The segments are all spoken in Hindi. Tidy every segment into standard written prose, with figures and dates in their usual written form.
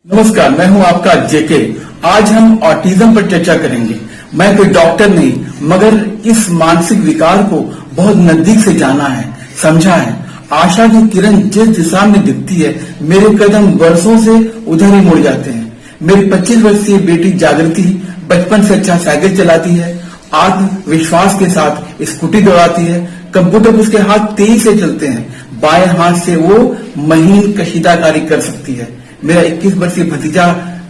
नमस्कार, मैं हूं आपका जेके। आज हम ऑटिज्म पर चर्चा करेंगे। मैं कोई डॉक्टर नहीं, मगर इस मानसिक विकार को बहुत नजदीक से जाना है, समझा है। आशा की किरण जिस दिशा में दिखती है, मेरे कदम वर्षों से उधर ही मुड़ जाते हैं। मेरी 25 वर्षीय बेटी जागृति बचपन से अच्छा साइकिल चलाती है, आत्मविश्वास के साथ स्कूटी दौड़ाती है, कंप्यूटर पर उसके हाथ तेजी से चलते हैं, बाएं हाथ से वो महीन कशीदाकारी कर सकती है। मेरा 21 वर्षीय भतीजा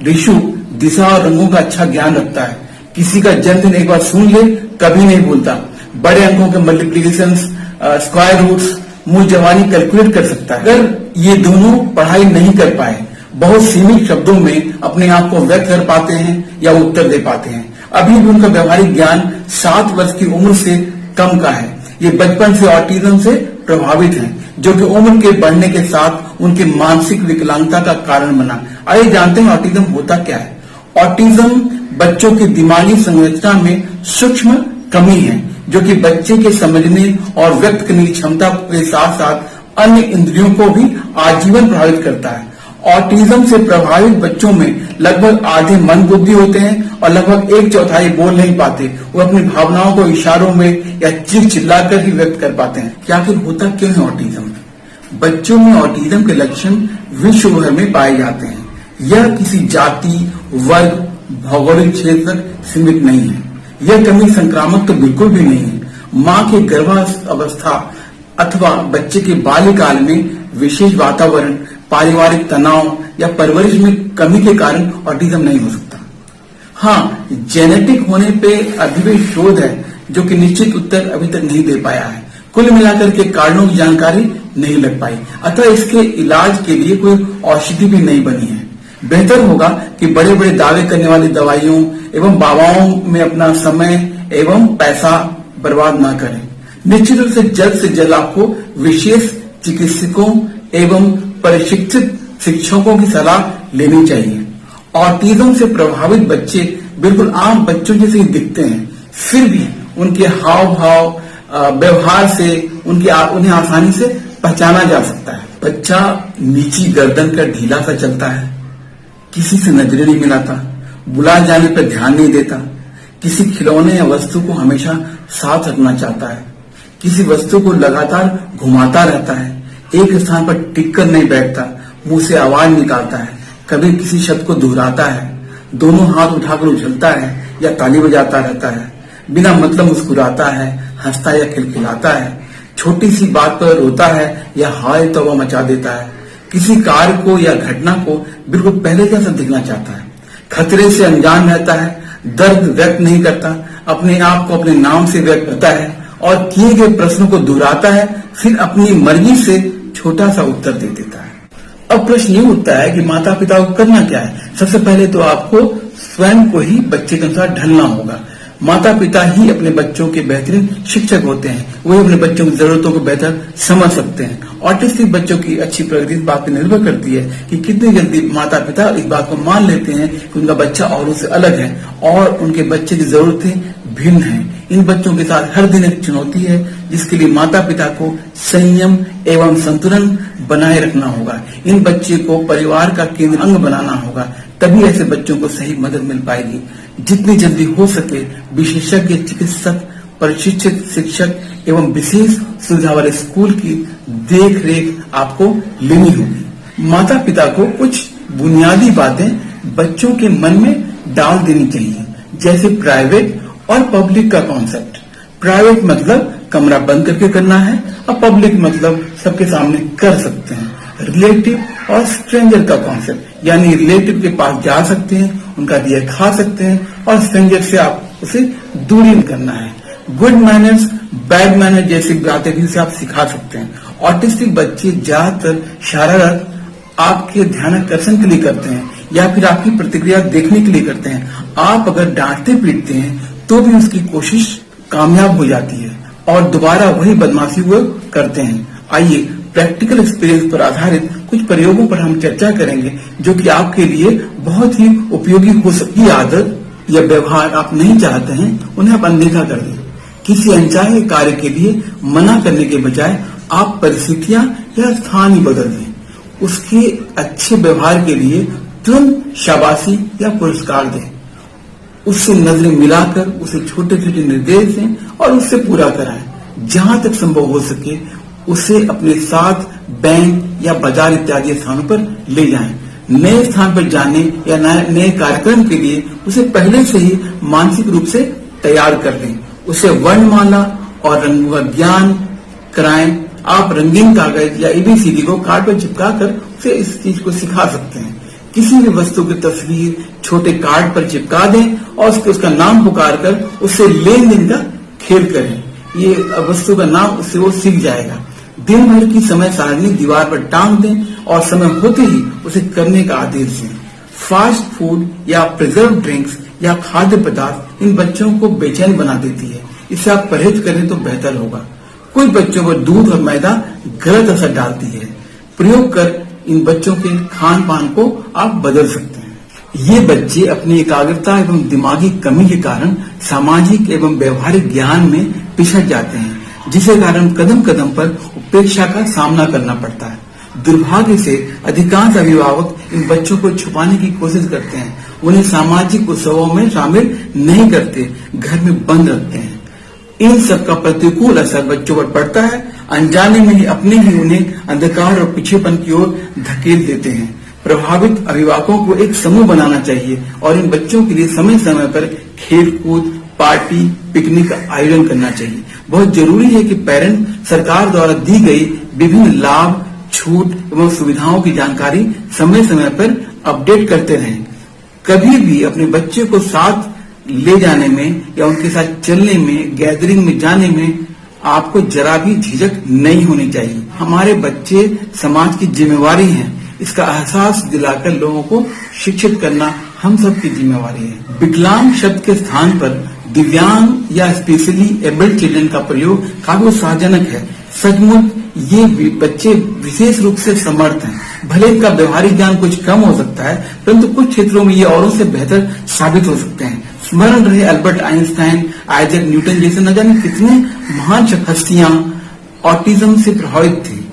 ऋषु दिशा और रंगों का अच्छा ज्ञान रखता है। किसी का जन्मदिन एक बार सुन ले कभी नहीं भूलता। बड़े अंकों के मल्टीप्लिकेशन, स्क्वायर रूट्स मुंह जवानी कैलकुलेट कर सकता है। अगर ये दोनों पढ़ाई नहीं कर पाए, बहुत सीमित शब्दों में अपने आप को व्यक्त कर पाते हैं या उत्तर दे पाते हैं। अभी भी उनका व्यवहारिक ज्ञान 7 वर्ष की उम्र से कम का है। ये बचपन से ऑटिज्म से प्रभावित हैं, जो कि उम्र के बढ़ने के साथ उनकी मानसिक विकलांगता का कारण बना। आइए जानते हैं ऑटिज्म होता क्या है। ऑटिज्म बच्चों की दिमागी संरचना में सूक्ष्म कमी है, जो कि बच्चे के समझने और व्यक्त करने की क्षमता के साथ साथ अन्य इंद्रियों को भी आजीवन प्रभावित करता है। ऑटिज्म से प्रभावित बच्चों में लगभग आधे मंदबुद्धि होते हैं और लगभग 1/4 बोल नहीं पाते। वो अपनी भावनाओं को इशारों में या चिल्लाकर ही व्यक्त कर पाते हैं। क्या आखिर होता क्यों है ऑटिज्म? बच्चों में ऑटिज्म के लक्षण विश्व भर में पाए जाते हैं। यह किसी जाति, वर्ग, भौगोलिक क्षेत्र तक सीमित नहीं है। यह कमी संक्रामक तो बिल्कुल भी नहीं है। माँ के गर्भावस्था अथवा बच्चे के बाल्यकाल में विशेष वातावरण, पारिवारिक तनाव या परवरिश में कमी के कारण ऑटिज्म नहीं हो सकता। हाँ, जेनेटिक होने पे अभी भी शोध है, जो कि निश्चित उत्तर अभी तक नहीं दे पाया है। कुल मिलाकर के कारणों की जानकारी नहीं लग पाई, अतः इसके इलाज के लिए कोई औषधि भी नहीं बनी है। बेहतर होगा कि बड़े बड़े दावे करने वाली दवाइयों एवं बाबाओं में अपना समय एवं पैसा बर्बाद न करें। निश्चित रूप से जल्द आपको विशेष चिकित्सकों एवं प्रशिक्षित शिक्षकों की सलाह लेनी चाहिए। ऑटिज्म से प्रभावित बच्चे बिल्कुल आम बच्चों जैसे ही दिखते हैं, फिर भी उनके हाव भाव, व्यवहार से उन्हें आसानी से पहचाना जा सकता है। बच्चा नीची गर्दन का ढीला सा चलता है, किसी से नजरें नहीं मिलाता, बुलाए जाने पर ध्यान नहीं देता, किसी खिलौने या वस्तु को हमेशा साथ रखना चाहता है, किसी वस्तु को लगातार घुमाता रहता है, एक स्थान पर टिक कर नहीं बैठता, मुंह से आवाज निकालता है, कभी किसी शब्द को दोहराता है, दोनों हाथ उठाकर उछलता है या ताली बजाता रहता है, बिना मतलब मुस्कुराता है, हंसता या खिलखिलाता है, छोटी सी बात पर रोता है या हाय तौबा मचा देता है, किसी कार्य को या घटना को बिल्कुल पहले जैसा दिखना चाहता है, खतरे से अनजान रहता है, दर्द व्यक्त नहीं करता, अपने आप को अपने नाम से व्यक्त करता है और किए गए प्रश्नों को दोहराता है, फिर अपनी मर्जी से छोटा सा उत्तर दे देता है। अब प्रश्न ये उठता है कि माता पिता को करना क्या है। सबसे पहले तो आपको स्वयं को ही बच्चे के अनुसार ढलना होगा। माता पिता ही अपने बच्चों के बेहतरीन शिक्षक होते हैं, वही अपने बच्चों की जरूरतों को बेहतर समझ सकते हैं। ऑटिस्टिक बच्चों की अच्छी प्रगति इस बात पर निर्भर करती है कि कितनी जल्दी माता पिता इस बात को मान लेते हैं कि उनका बच्चा औरों से अलग है और उनके बच्चे की जरूरतें भिन्न हैं। इन बच्चों के साथ हर दिन एक चुनौती है, जिसके लिए माता पिता को संयम एवं संतुलन बनाए रखना होगा। इन बच्चे को परिवार का केंद्र अंग बनाना होगा, तभी ऐसे बच्चों को सही मदद मिल पाएगी। जितनी जल्दी हो सके विशेषज्ञ चिकित्सक, प्रशिक्षित शिक्षक एवं विशेष सुविधा वाले स्कूल की देख रेख आपको लेनी होगी। माता पिता को कुछ बुनियादी बातें बच्चों के मन में डाल देनी चाहिए, जैसे प्राइवेट और पब्लिक का कॉन्सेप्ट। प्राइवेट मतलब कमरा बंद करके करना है और पब्लिक मतलब सबके सामने कर सकते हैं। रिलेटिव और स्ट्रेंजर का कॉन्सेप्ट, यानी रिलेटिव के पास जा सकते हैं, उनका दिया खा सकते हैं और स्ट्रेंजर से आप उसे दूरी करना है। गुड मैनर्स, बैड मैनर जैसी बातें भी उसे आप सिखा सकते हैं। ऑटिस्टिक बच्चे ज्यादातर शरारत आपके ध्यानाकर्षण के लिए करते हैं या फिर आपकी प्रतिक्रिया देखने के लिए करते हैं। आप अगर डांटते पीटते हैं तो भी उसकी कोशिश कामयाब हो जाती है और दोबारा वही बदमाशी वो करते हैं। आइए प्रैक्टिकल एक्सपीरियंस पर आधारित कुछ प्रयोगों पर हम चर्चा करेंगे, जो कि आपके लिए बहुत ही उपयोगी हो सकती। आदत या व्यवहार आप नहीं चाहते हैं, उन्हें आप अनदेखा कर दें। किसी अनचाहे कार्य के लिए मना करने के बजाय आप परिस्थितियां या स्थान ही बदल दें। उसके अच्छे व्यवहार के लिए तुरंत शाबाशी या पुरस्कार दें, उससे नजरें मिलाकर उसे छोटे छोटे निर्देश दें और उससे पूरा कराएं। जहां तक संभव हो सके उसे अपने साथ बैंक या बाजार इत्यादि स्थानों पर ले जाएं। नए स्थान पर जाने या नए कार्यक्रम के लिए उसे पहले से ही मानसिक रूप से तैयार कर लें। उसे वर्णमाला और रंगों का ज्ञान कराएं। आप रंगीन कागज या ABCD को कार्ड पर चिपका कर उसे इस चीज को सिखा सकते हैं। किसी भी वस्तु की तस्वीर छोटे कार्ड पर चिपका दें और उसका नाम पुकार कर उससे लेन देन का खेल करें। ये वस्तु का नाम उससे वो सीख जाएगा। दिन भर की समय सारणी दीवार पर टांग दें और समय होते ही उसे करने का आदेश दें। फास्ट फूड या प्रिजर्व ड्रिंक्स या खाद्य पदार्थ इन बच्चों को बेचैन बना देती है। इससे आप परहेज करें तो बेहतर होगा। कुछ बच्चों पर दूध और मैदा गलत असर डालती है। प्रयोग कर इन बच्चों के खान पान को आप बदल सकते हैं। ये बच्चे अपनी एकाग्रता एवं दिमागी कमी के कारण सामाजिक एवं व्यवहारिक ज्ञान में पिछड़ जाते हैं, जिसके कारण कदम कदम पर उपेक्षा का सामना करना पड़ता है। दुर्भाग्य से अधिकांश अभिभावक इन बच्चों को छुपाने की कोशिश करते हैं, उन्हें सामाजिक उत्सवों में शामिल नहीं करते, घर में बंद रखते हैं। इन सब का प्रतिकूल असर बच्चों पर पड़ता है। अनजाने में ही अपने ही उन्हें अंधकार और पिछड़ेपन की ओर धकेल देते हैं। प्रभावित अभिभावकों को एक समूह बनाना चाहिए और इन बच्चों के लिए समय समय पर खेल कूद, पार्टी, पिकनिक का आयोजन करना चाहिए। बहुत जरूरी है कि पेरेंट सरकार द्वारा दी गई विभिन्न लाभ, छूट एवं सुविधाओं की जानकारी समय समय पर अपडेट करते रहें। कभी भी अपने बच्चे को साथ ले जाने में या उनके साथ चलने में, गैदरिंग में जाने में आपको जरा भी झिझक नहीं होनी चाहिए। हमारे बच्चे समाज की जिम्मेवारी हैं, इसका एहसास दिलाकर लोगों को शिक्षित करना हम सब की जिम्मेवारी है। विकलांग शब्द के स्थान पर दिव्यांग या स्पेशली एबल्ड चिल्ड्रन का प्रयोग काफी उत्साहजनक है। सचमुच ये बच्चे विशेष रूप से समर्थ हैं। भले इनका व्यवहारिक ज्ञान कुछ कम हो सकता है, परंतु कुछ क्षेत्रों में ये औरों से बेहतर साबित हो सकते हैं। स्मरण रहे अल्बर्ट आइंस्टाइन, आइजैक न्यूटन जैसे न जाने कितने महान हस्तियां ऑटिज्म से प्रभावित थी।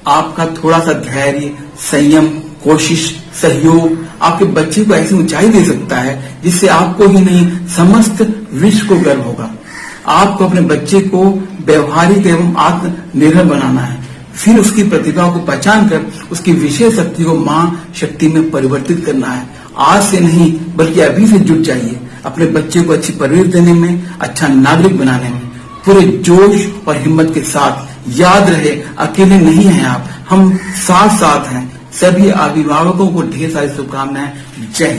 आपका थोड़ा सा धैर्य, संयम, कोशिश, सहयोग आपके बच्चे को ऐसी ऊंचाई दे सकता है जिससे आपको ही नहीं समस्त विश्व को गर्व होगा। आपको अपने बच्चे को व्यवहारिक एवं आत्मनिर्भर बनाना है, फिर उसकी प्रतिभा को पहचान कर उसकी विशेष शक्ति को मां शक्ति में परिवर्तित करना है। आज से नहीं बल्कि अभी से जुट जाइए। अपने बच्चे को अच्छी परवरिश देने में, अच्छा नागरिक बनाने में पूरे जोश और हिम्मत के साथ। याद रहे अकेले नहीं हैं आप, हम साथ साथ हैं। सभी अभिभावकों को ढेर सारी शुभकामनाएं। जय हिंद।